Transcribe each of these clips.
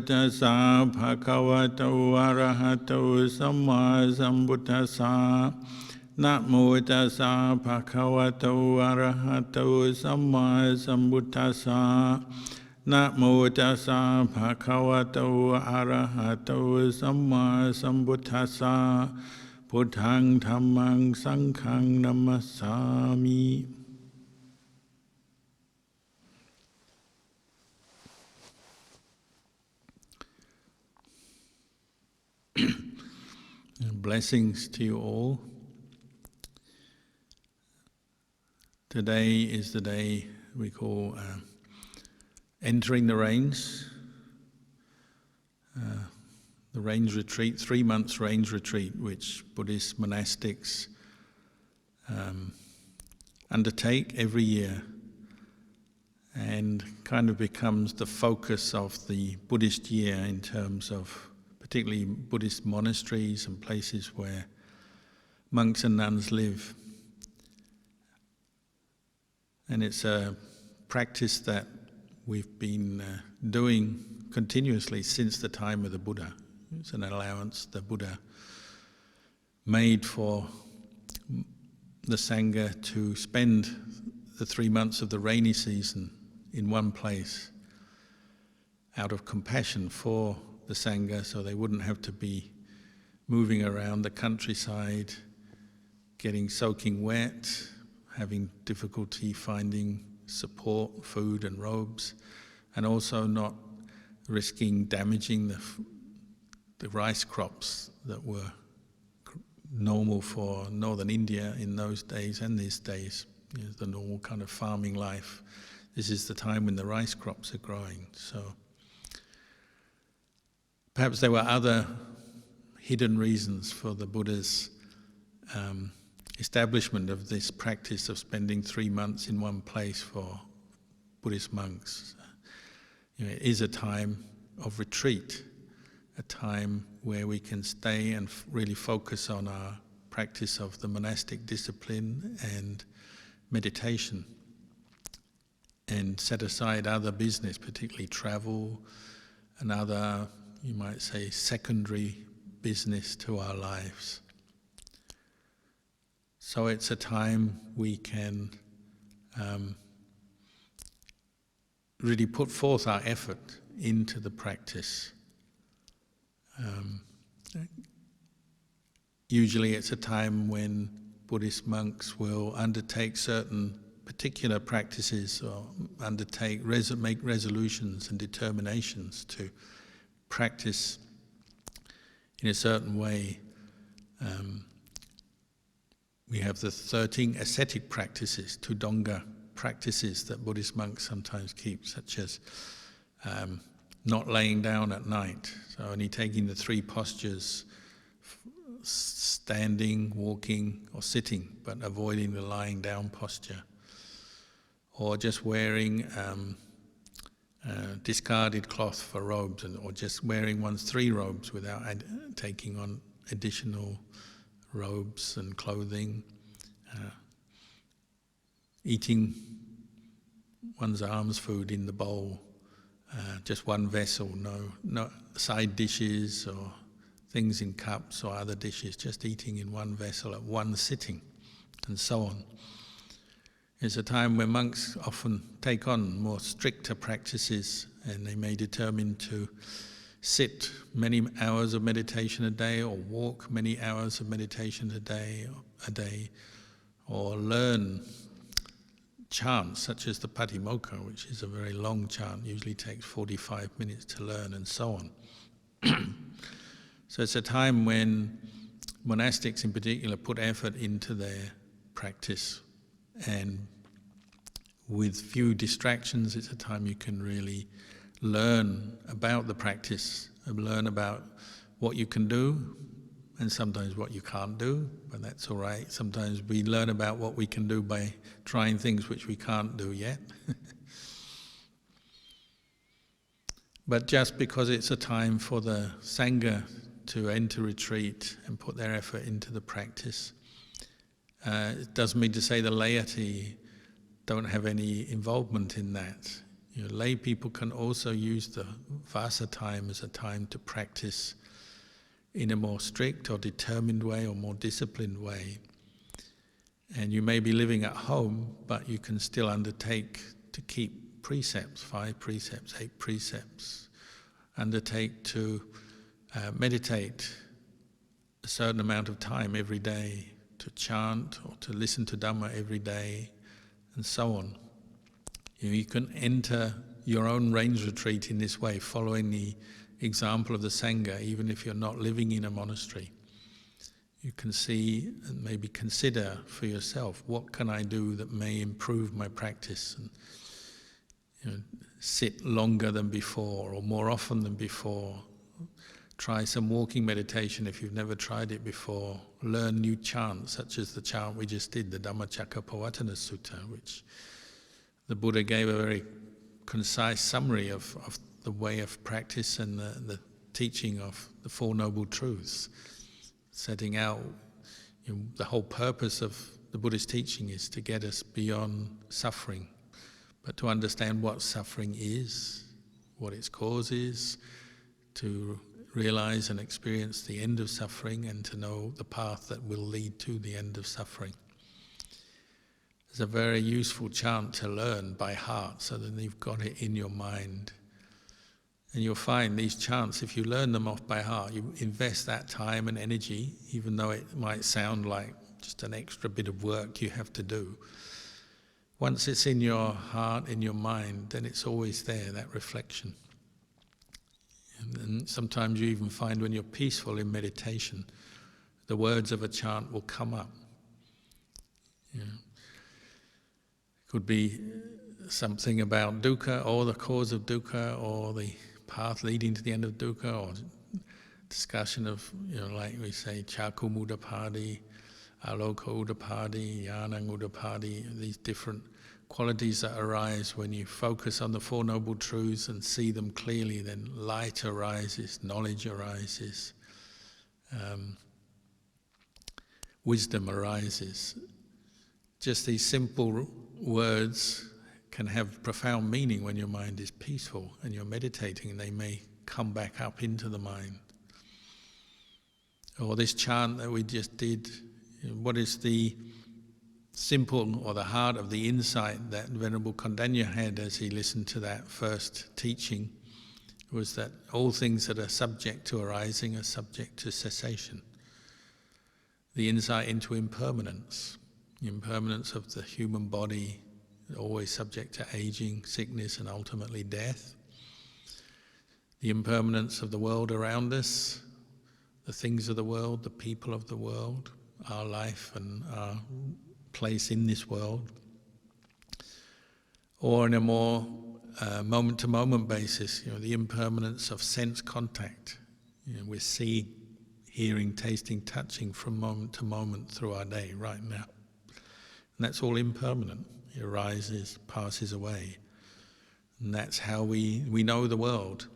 ตัสสะภะคะวะโตอะระหะโตสัมมาสัมพุทธัสสะนะโมตัสสะภะคะวะโตอะระหะโตสัมมาสัมพุทธัสสะนะโมตัสสะภะคะวะโตอะระหะโตสัมมาสัมพุทธัสสะพุทธังธัมมังสังฆังนัมมัสสามิ Blessings to you all. Today is the day we call entering the range. The range retreat, 3 months range retreat, which Buddhist monastics undertake every year, and kind of becomes the focus of the Buddhist year in terms of particularly Buddhist monasteries and places where monks and nuns live. And it's a practice that we've been doing continuously since the time of the Buddha. It's an allowance the Buddha made for the Sangha to spend the 3 months of the rainy season in one place out of compassion for the Sangha, so they wouldn't have to be moving around the countryside, getting soaking wet, having difficulty finding support, food and robes, and also not risking damaging the rice crops that were normal for northern India in those days and these days. You know, the normal kind of farming life. This is the time when the rice crops are growing. So perhaps there were other hidden reasons for the Buddha's establishment of this practice of spending 3 months in one place for Buddhist monks. You know, it is a time of retreat, a time where we can stay and really focus on our practice of the monastic discipline and meditation, and set aside other business, particularly travel and other, you might say, secondary business to our lives. So it's a time we can really put forth our effort into the practice. Usually it's a time when Buddhist monks will undertake certain particular practices or make resolutions and determinations to practice in a certain way. We have the 13 ascetic practices, Tudonga practices that Buddhist monks sometimes keep, such as not laying down at night, so only taking the 3 postures, standing, walking or sitting, but avoiding the lying down posture. Or just wearing discarded cloth for robes, or just wearing one's 3 robes without taking on additional robes and clothing. Eating one's alms food in the bowl, just one vessel, no side dishes or things in cups or other dishes, just eating in one vessel at one sitting, and so on. It's a time where monks often take on more stricter practices, and they may determine to sit many hours of meditation a day, or walk many hours of meditation a day, or learn chants such as the Patimokkha, which is a very long chant, usually takes 45 minutes to learn, and so on. So it's a time when monastics in particular put effort into their practice, and with few distractions, it's a time you can really learn about the practice, learn about what you can do, and sometimes what you can't do, but that's all right. Sometimes we learn about what we can do by trying things which we can't do yet. But just because it's a time for the Sangha to enter retreat and put their effort into the practice, it doesn't mean to say the laity don't have any involvement in that. Lay people can also use the vasa time as a time to practice in a more strict or determined way or more disciplined way. And you may be living at home, but you can still undertake to keep precepts, 5 precepts, 8 precepts. Undertake to meditate a certain amount of time every day, to chant or to listen to Dhamma every day, and so on. You can enter your own rains retreat in this way, following the example of the Sangha, even if you're not living in a monastery. You can see and maybe consider for yourself, what can I do that may improve my practice, and sit longer than before or more often than before. Try some walking meditation if you've never tried it before. Learn new chants, such as the chant we just did, the Dhammacakkappavattana Sutta, which the Buddha gave a very concise summary of the way of practice and the teaching of the Four Noble Truths, setting out the whole purpose of the Buddhist teaching is to get us beyond suffering, but to understand what suffering is, what its cause is, to realize and experience the end of suffering, and to know the path that will lead to the end of suffering. It's a very useful chant to learn by heart, so that you've got it in your mind. And you'll find these chants, if you learn them off by heart, you invest that time and energy, even though it might sound like just an extra bit of work you have to do. Once it's in your heart, in your mind, then it's always there, that reflection. And sometimes you even find when you're peaceful in meditation, the words of a chant will come up. It could be something about dukkha, or the cause of dukkha, or the path leading to the end of dukkha, or discussion of, like we say, Chakku Muddapadi, Aloka Uddapadi, Jnana Uddapadi, these different qualities that arise when you focus on the Four Noble Truths and see them clearly. Then light arises, knowledge arises, wisdom arises. Just these simple words can have profound meaning when your mind is peaceful and you're meditating, and they may come back up into the mind. Or this chant that we just did, what is the simple or the heart of the insight that Venerable Kalyano had as he listened to that first teaching, was that all things that are subject to arising are subject to cessation. The insight into impermanence, the impermanence of the human body, always subject to aging, sickness, and ultimately death. The impermanence of the world around us, the things of the world, the people of the world, our life and our place in this world. Or in a more moment-to-moment basis, the impermanence of sense contact. We're seeing, hearing, tasting, touching from moment to moment through our day right now. And that's all impermanent. It arises, passes away. And that's how we know the world.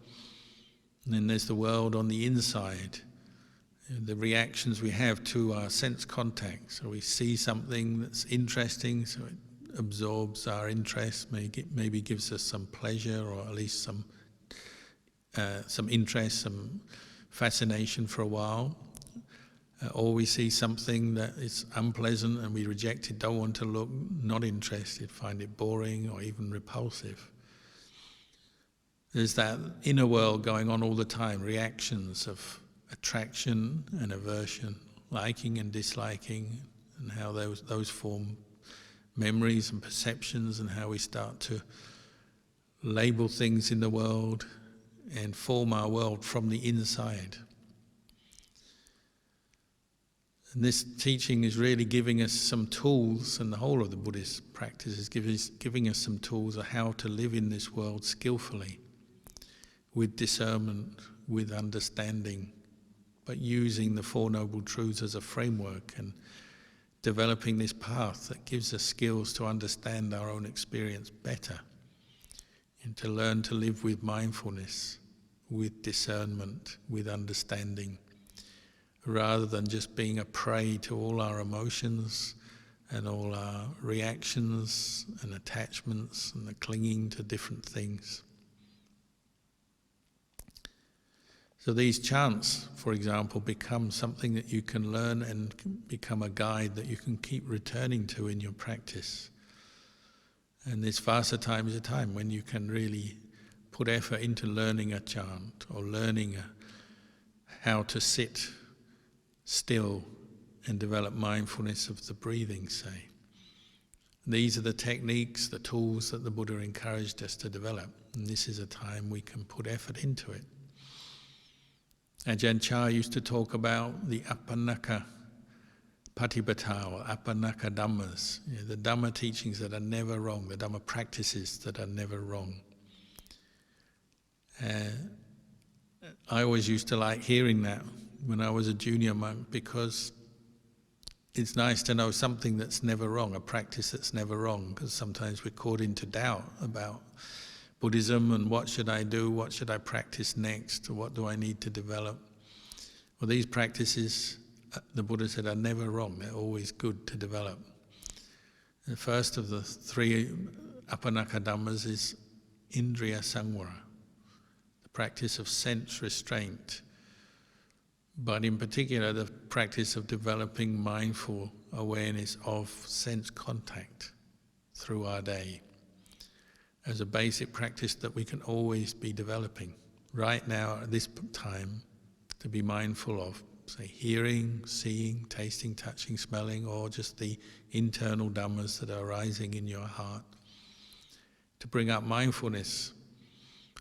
And then there's the world on the inside, the reactions we have to our sense contact. So we see something that's interesting, so it absorbs our interest, maybe gives us some pleasure, or at least some interest, some fascination for a while. Or we see something that is unpleasant and we reject it, don't want to look, not interested, find it boring or even repulsive. There's that inner world going on all the time, reactions of attraction and aversion, liking and disliking, and how those form memories and perceptions, and how we start to label things in the world and form our world from the inside. And this teaching is really giving us some tools, and the whole of the Buddhist practice is giving us some tools of how to live in this world skillfully, with discernment, with understanding, but using the Four Noble Truths as a framework and developing this path that gives us skills to understand our own experience better, and to learn to live with mindfulness, with discernment, with understanding, rather than just being a prey to all our emotions and all our reactions and attachments and the clinging to different things. So these chants, for example, become something that you can learn and become a guide that you can keep returning to in your practice. And this vasa time is a time when you can really put effort into learning a chant or learning how to sit still and develop mindfulness of the breathing, say. These are the techniques, the tools that the Buddha encouraged us to develop, and this is a time we can put effort into it. Ajahn Chah used to talk about the Apannaka Patipata or Apannaka Dhammas, the Dhamma teachings that are never wrong, the Dhamma practices that are never wrong. I always used to like hearing that when I was a junior monk, because it's nice to know something that's never wrong, a practice that's never wrong, because sometimes we're caught into doubt about Buddhism and what should I do, what should I practice next, or what do I need to develop. Well, these practices, the Buddha said, are never wrong, they're always good to develop. The first of the three Apannaka Dhammas is Indriya Samvara, the practice of sense restraint, but in particular the practice of developing mindful awareness of sense contact through our day, as a basic practice that we can always be developing. Right now, at this time, to be mindful of, say, hearing, seeing, tasting, touching, smelling, or just the internal dhammas that are arising in your heart. To bring up mindfulness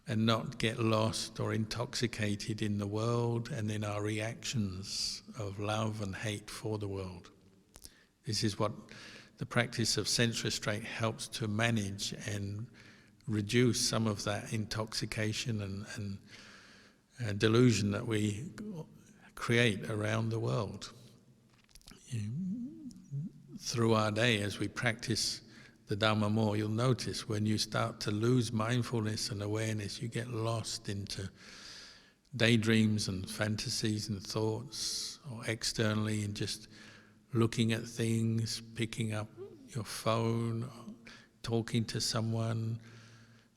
and not get lost or intoxicated in the world and in our reactions of love and hate for the world. This is what the practice of sense restraint helps to manage and reduce some of that intoxication and delusion that we create around the world. Through our day, as we practice the Dhamma more, you'll notice when you start to lose mindfulness and awareness, you get lost into daydreams and fantasies and thoughts, or externally and just looking at things, picking up your phone, talking to someone,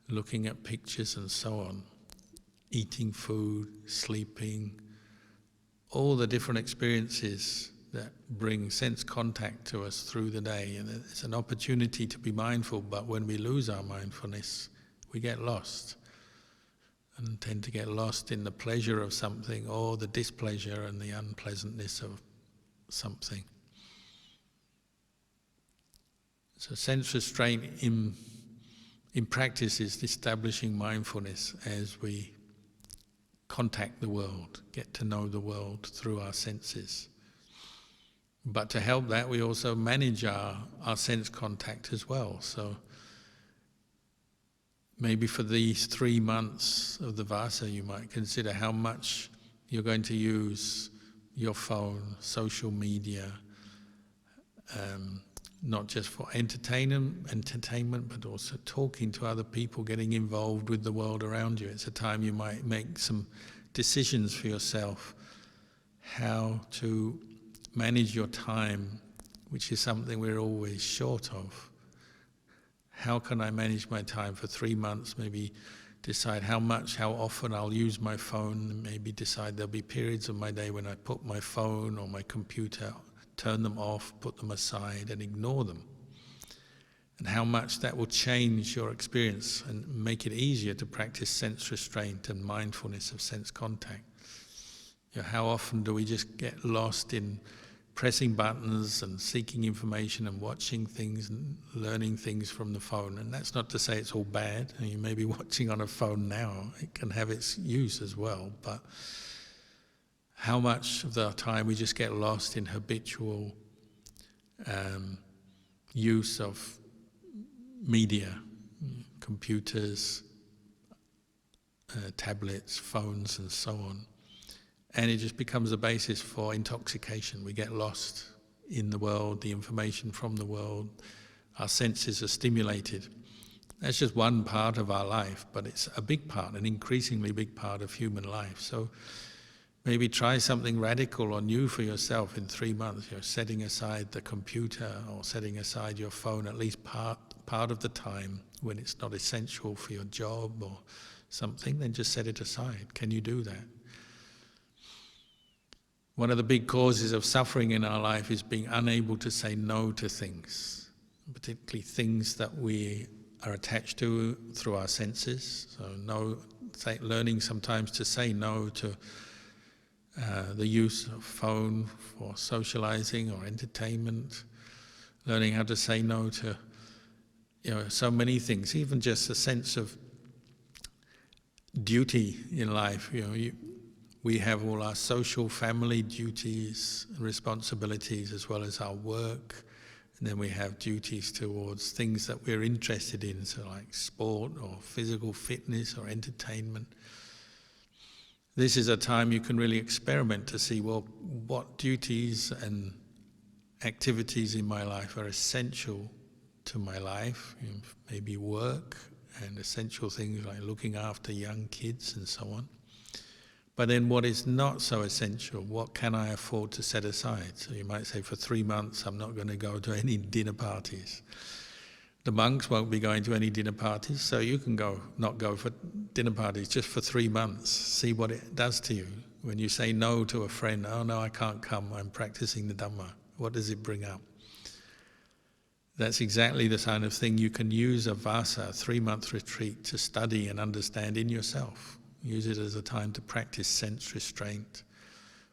looking at pictures and so on, eating food, sleeping, all the different experiences that bring sense contact to us through the day. And it's an opportunity to be mindful, but when we lose our mindfulness, we get lost and tend to get lost in the pleasure of something or the displeasure and the unpleasantness of something. So sense restraint in practice is establishing mindfulness as we contact the world, get to know the world through our senses. But to help that, we also manage our sense contact as well. So maybe for these 3 months of the Vasa, you might consider how much you're going to use your phone, social media, not just for entertainment, but also talking to other people, getting involved with the world around you. It's a time you might make some decisions for yourself, how to manage your time, which is something we're always short of. How can I manage my time for 3 months? Maybe decide how often I'll use my phone, maybe decide there'll be periods of my day when I put my phone or my computer, turn them off, put them aside and ignore them. And how much that will change your experience and make it easier to practice sense restraint and mindfulness of sense contact. How often do we just get lost in pressing buttons and seeking information and watching things and learning things from the phone? And that's not to say it's all bad. You may be watching on a phone now. It can have its use as well. But how much of the time we just get lost in habitual use of media, computers, tablets, phones and so on. And it just becomes a basis for intoxication. We get lost in the world, the information from the world. Our senses are stimulated. That's just one part of our life, but it's a big part, an increasingly big part of human life. So Maybe try something radical or new for yourself in 3 months. Setting aside the computer or setting aside your phone at least part of the time when it's not essential for your job or something, then just set it aside. Can you do that? One of the big causes of suffering in our life is being unable to say no to things, particularly things that we are attached to through our senses. So learning sometimes to say no to the use of phone for socializing or entertainment, learning how to say no to so many things, even just a sense of duty in life. We have all our social, family duties and responsibilities as well as our work, and then we have duties towards things that we're interested in, so like sport or physical fitness or entertainment. This is a time you can really experiment to see, well, what duties and activities in my life are essential to my life, maybe work and essential things like looking after young kids and so on. But then what is not so essential, what can I afford to set aside? So you might say, for 3 months I'm not going to go to any dinner parties. The monks won't be going to any dinner parties, so you can not go for dinner parties just for 3 months. See what it does to you. When you say no to a friend, oh no, I can't come, I'm practicing the Dhamma. What does it bring up? That's exactly the kind of thing you can use a vasa, a 3-month retreat, to study and understand in yourself. Use it as a time to practice sense restraint.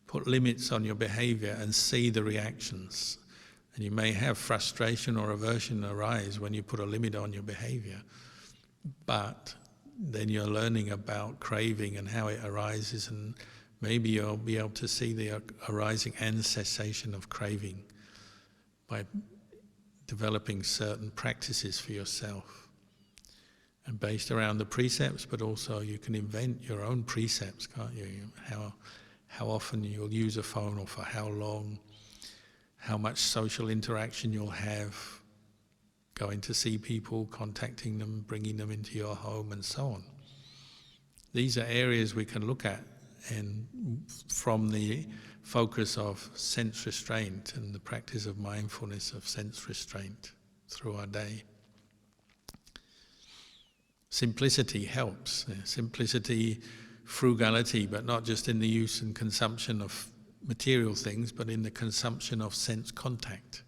Put limits on your behavior and see the reactions. And you may have frustration or aversion arise when you put a limit on your behavior. But then you're learning about craving and how it arises, and maybe you'll be able to see the arising and cessation of craving by developing certain practices for yourself. And based around the precepts, but also you can invent your own precepts, can't you? How often you'll use a phone or for how long, how much social interaction you'll have, going to see people, contacting them, bringing them into your home and so on. These are areas we can look at, and from the focus of sense restraint and the practice of mindfulness of sense restraint through our day. Simplicity helps. Simplicity, frugality, but not just in the use and consumption of material things, but in the consumption of sense contact.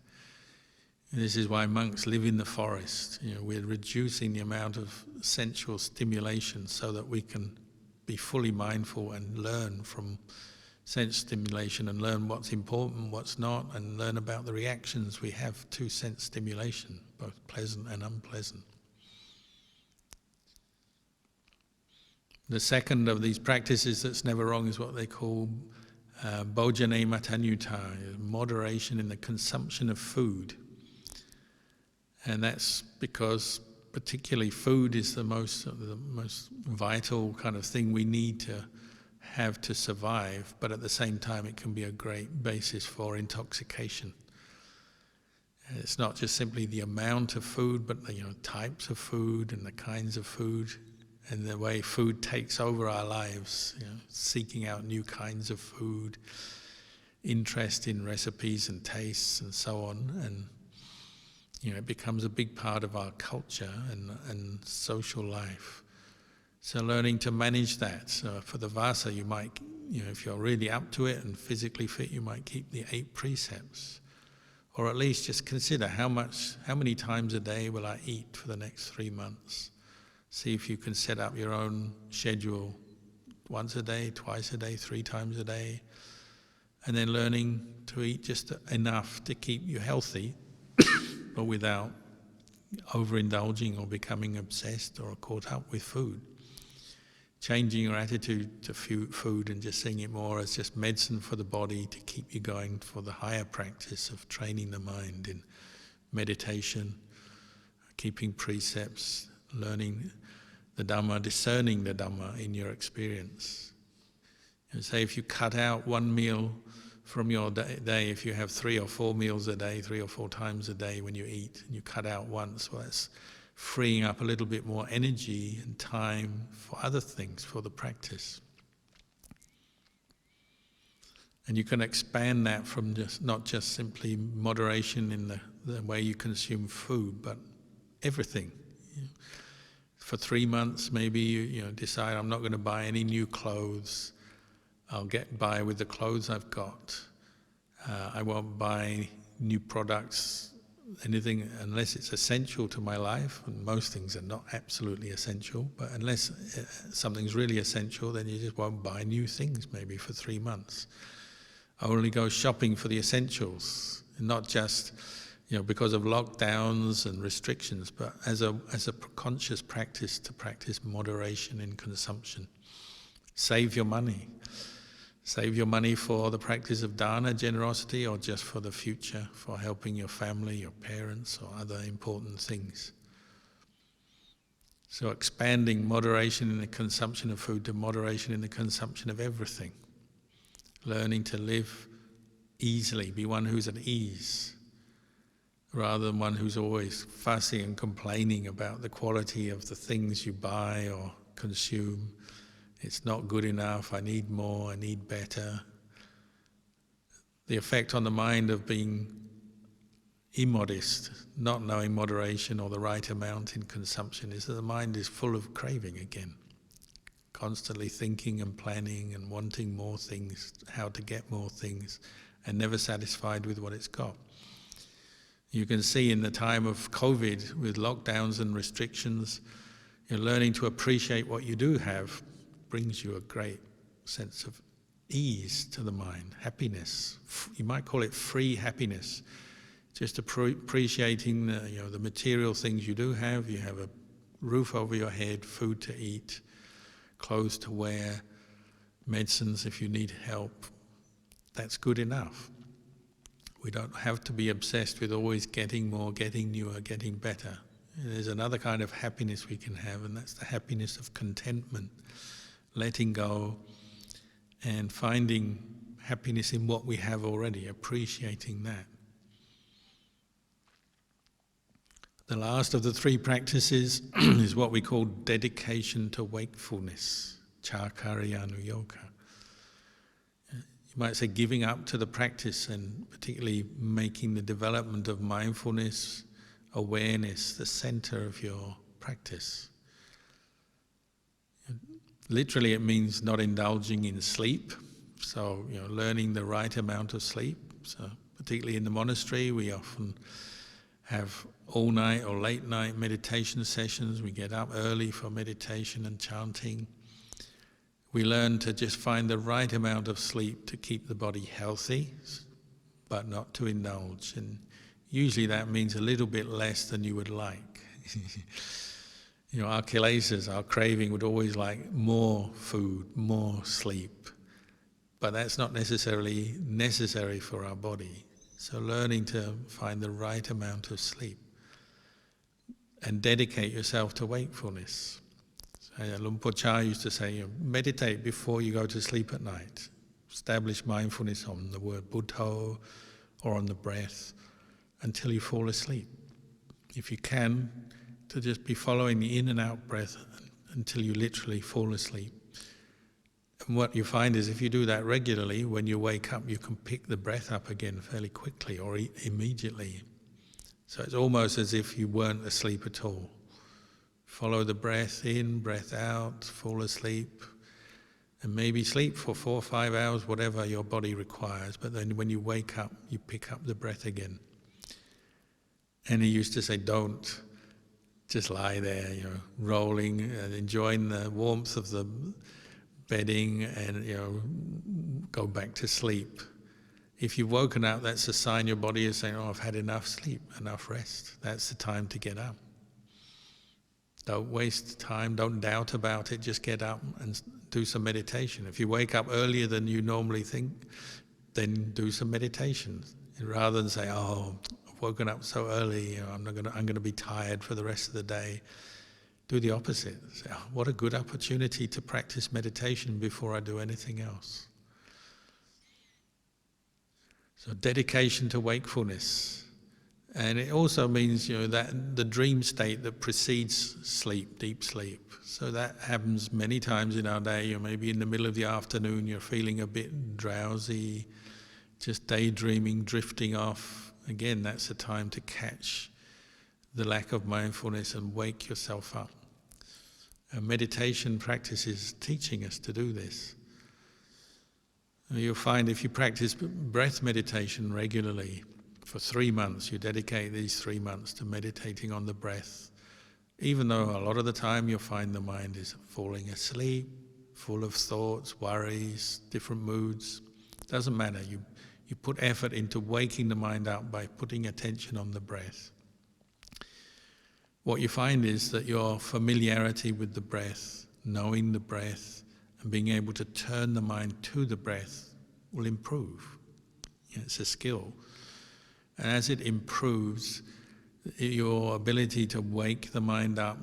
And this is why monks live in the forest. We're reducing the amount of sensual stimulation so that we can be fully mindful and learn from sense stimulation and learn what's important, what's not, and learn about the reactions we have to sense stimulation, both pleasant and unpleasant. The second of these practices that's never wrong is what they call bojane matanyuta, moderation in the consumption of food. And that's because particularly food is the most vital kind of thing we need to have to survive, but at the same time it can be a great basis for intoxication. It's not just simply the amount of food, but the types of food and the kinds of food and the way food takes over our lives, seeking out new kinds of food, interest in recipes and tastes and so on, and it becomes a big part of our culture and social life. So learning to manage that. So for the vasa, you might, if you're really up to it and physically fit, you might keep the 8 precepts. Or at least just consider how many times a day will I eat for the next 3 months. See if you can set up your own schedule, once a day, twice a day, 3 times a day. And then learning to eat just enough to keep you healthy, but without overindulging or becoming obsessed or caught up with food. Changing your attitude to food and just seeing it more as just medicine for the body to keep you going for the higher practice of training the mind in meditation, keeping precepts, learning the Dhamma, discerning the Dhamma in your experience. Say if you cut out 1 meal from your day, if you have 3 or 4 meals a day, 3 or 4 times a day when you eat, and you cut out once, well, that's freeing up a little bit more energy and time for other things, for the practice. And you can expand that from not just simply moderation in the way you consume food, but everything. For 3 months, maybe you decide, I'm not going to buy any new clothes. I'll get by with the clothes I've got. I won't buy new products, anything, unless it's essential to my life. And most things are not absolutely essential, but unless something's really essential, then you just won't buy new things maybe for 3 months. Only go shopping for the essentials, not just because of lockdowns and restrictions, but as a conscious practice to practice moderation in consumption. Save your money. Save your money for the practice of dana, generosity, or just for the future, for helping your family, your parents, or other important things. So expanding moderation in the consumption of food to moderation in the consumption of everything. Learning to live easily, be one who's at ease, rather than one who's always fussy and complaining about the quality of the things you buy or consume. It's not good enough, I need more, I need better. The effect on the mind of being immodest, not knowing moderation or the right amount in consumption, is that the mind is full of craving again. Constantly thinking and planning and wanting more things, how to get more things, and never satisfied with what it's got. You can see in the time of COVID, with lockdowns and restrictions, learning to appreciate what you do have brings you a great sense of ease to the mind, happiness. You might call it free happiness. Just appreciating the material things you do have. You have a roof over your head, food to eat, clothes to wear, medicines if you need help. That's good enough. We don't have to be obsessed with always getting more, getting newer, getting better. There's another kind of happiness we can have, and that's the happiness of contentment, letting go and finding happiness in what we have already, appreciating that. The last of the 3 practices is what we call dedication to wakefulness, Kalyano yoga. You might say giving up to the practice, and particularly making the development of mindfulness, awareness, the center of your practice. Literally, it means not indulging in sleep. So, learning the right amount of sleep. So, particularly in the monastery, we often have all night or late night meditation sessions. We get up early for meditation and chanting. We learn to just find the right amount of sleep to keep the body healthy, but not to indulge. And usually that means a little bit less than you would like. Our kilesas, our craving would always like more food, more sleep. But that's not necessarily necessary for our body. So learning to find the right amount of sleep and dedicate yourself to wakefulness. Luang Por Chah used to say, meditate before you go to sleep at night. Establish mindfulness on the word Buddho or on the breath until you fall asleep. If you can, to just be following the in and out breath until you literally fall asleep. And what you find is if you do that regularly, when you wake up, you can pick the breath up again fairly quickly or immediately. So it's almost as if you weren't asleep at all. Follow the breath in, breath out, fall asleep, and maybe sleep for 4 or 5 hours, whatever your body requires. But then when you wake up, you pick up the breath again. And he used to say, don't just lie there, rolling and enjoying the warmth of the bedding and, go back to sleep. If you've woken up, that's a sign your body is saying, I've had enough sleep, enough rest. That's the time to get up. Don't waste time, don't doubt about it, just get up and do some meditation. If you wake up earlier than you normally think, then do some meditation. And rather than say, I've woken up so early, I'm going to be tired for the rest of the day. Do the opposite. Say, what a good opportunity to practice meditation before I do anything else. So dedication to wakefulness. And it also means, that the dream state that precedes sleep, deep sleep. So that happens many times in our day, or maybe in the middle of the afternoon you're feeling a bit drowsy, just daydreaming, drifting off. Again, that's a time to catch the lack of mindfulness and wake yourself up. And meditation practice is teaching us to do this. You'll find if you practice breath meditation regularly, for 3 months, you dedicate these 3 months to meditating on the breath, even though a lot of the time you'll find the mind is falling asleep, full of thoughts, worries, different moods. Doesn't matter. You put effort into waking the mind up by putting attention on the breath. What you find is that your familiarity with the breath, knowing the breath, and being able to turn the mind to the breath will improve. It's a skill. And as it improves, your ability to wake the mind up,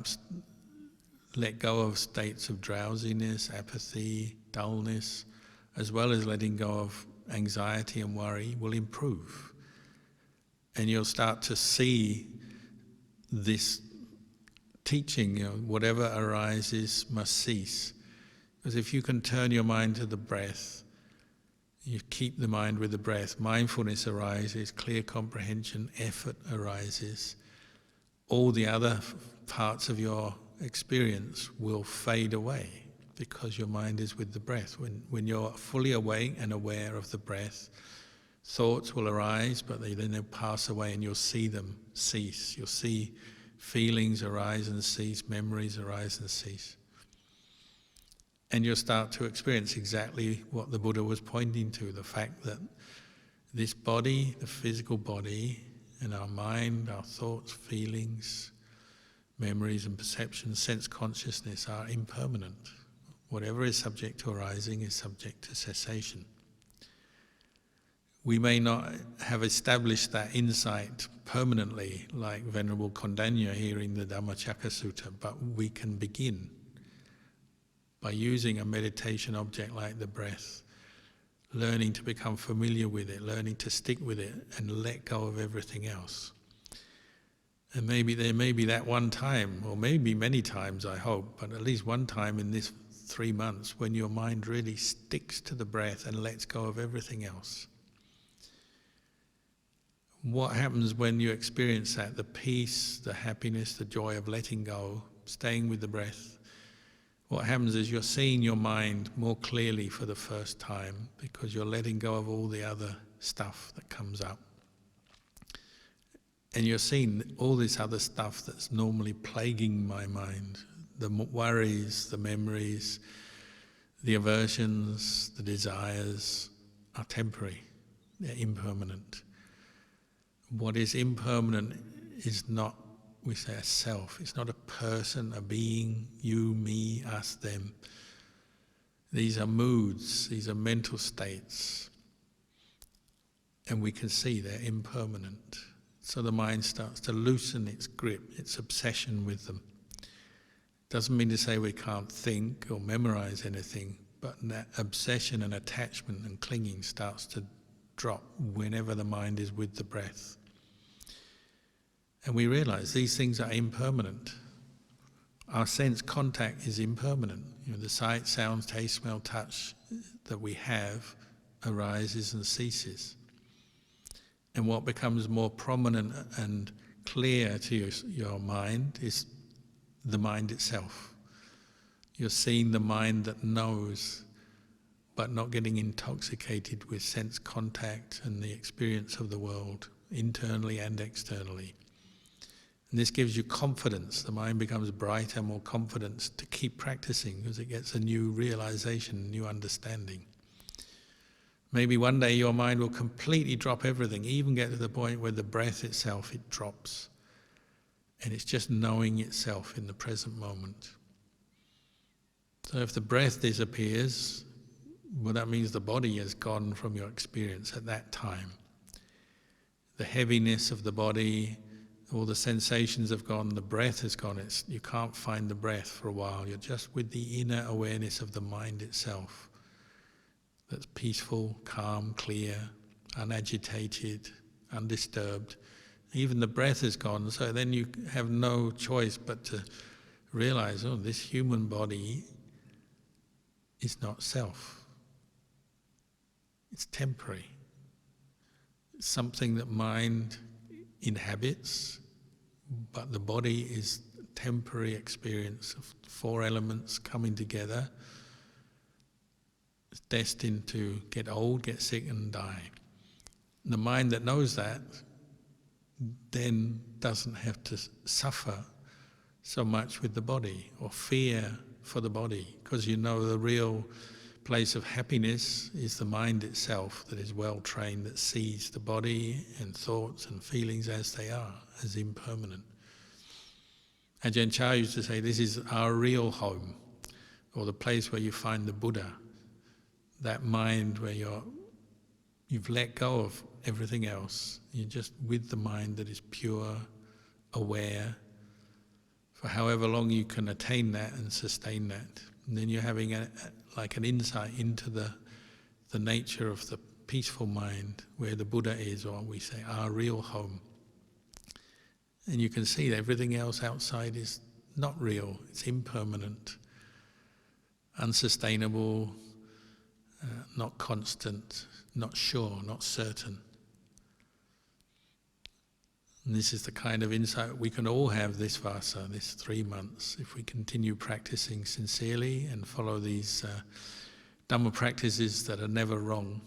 let go of states of drowsiness, apathy, dullness, as well as letting go of anxiety and worry will improve. And you'll start to see this teaching, whatever arises must cease. Because if you can turn your mind to the breath, you keep the mind with the breath, mindfulness arises, clear comprehension, effort arises. All the other parts of your experience will fade away because your mind is with the breath. When you're fully awake and aware of the breath, thoughts will arise, but they'll pass away and you'll see them cease. You'll see feelings arise and cease, memories arise and cease. And you'll start to experience exactly what the Buddha was pointing to, the fact that this body, the physical body, and our mind, our thoughts, feelings, memories and perceptions, sense consciousness are impermanent. Whatever is subject to arising is subject to cessation. We may not have established that insight permanently, like Venerable Kalyano here in the Dhammacakka Sutta, but we can begin by using a meditation object like the breath, learning to become familiar with it, learning to stick with it and let go of everything else. And maybe there may be that one time, or maybe many times I hope, but at least one time in this 3 months when your mind really sticks to the breath and lets go of everything else. What happens when you experience that? The peace, the happiness, the joy of letting go, staying with the breath. What happens is you're seeing your mind more clearly for the first time because you're letting go of all the other stuff that comes up. And you're seeing all this other stuff that's normally plaguing my mind. The worries, the memories, the aversions, the desires are temporary. They're impermanent. What is impermanent is not, we say, a self. It's not a person, a being, you, me, us, them. These are moods, these are mental states. And we can see they're impermanent. So the mind starts to loosen its grip, its obsession with them. Doesn't mean to say we can't think or memorize anything, but that obsession and attachment and clinging starts to drop whenever the mind is with the breath. And we realize these things are impermanent. Our sense contact is impermanent. The sight, sound, taste, smell, touch that we have arises and ceases. And what becomes more prominent and clear to your mind is the mind itself. You're seeing the mind that knows, but not getting intoxicated with sense contact and the experience of the world, internally and externally. And this gives you confidence. The mind becomes brighter, more confident to keep practicing because it gets a new realization, new understanding. Maybe one day your mind will completely drop everything, even get to the point where the breath itself, it drops. And it's just knowing itself in the present moment. So if the breath disappears, well, that means the body has gone from your experience at that time. The heaviness of the body, all the sensations have gone, the breath has gone. You can't find the breath for a while. You're just with the inner awareness of the mind itself. That's peaceful, calm, clear, unagitated, undisturbed, Even the breath is gone, so then you have no choice but to realize, oh, this human body is not self. It's temporary. It's something that mind inhabits, but the body is a temporary experience of four elements coming together. It's destined to get old, get sick and die. The mind that knows that then doesn't have to suffer so much with the body or fear for the body, because you know the real place of happiness is the mind itself that is well trained, that sees the body and thoughts and feelings as they are, as impermanent. Ajahn Chah used to say, this is our real home, or the place where you find the Buddha, that mind where you've let go of everything else. You're just with the mind that is pure, aware, for however long you can attain that and sustain that. And then you're having like an insight into the nature of the peaceful mind where the Buddha is, or we say our real home. And you can see that everything else outside is not real, it's impermanent, unsustainable, not constant, not sure, not certain. And this is the kind of insight we can all have this vasa, this 3 months, if we continue practicing sincerely and follow these Dhamma practices that are never wrong.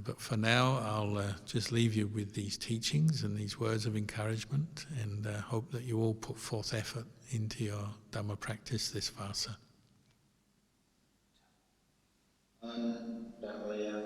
But for now, I'll just leave you with these teachings and these words of encouragement, and hope that you all put forth effort into your Dhamma practice this vasa. Dhamma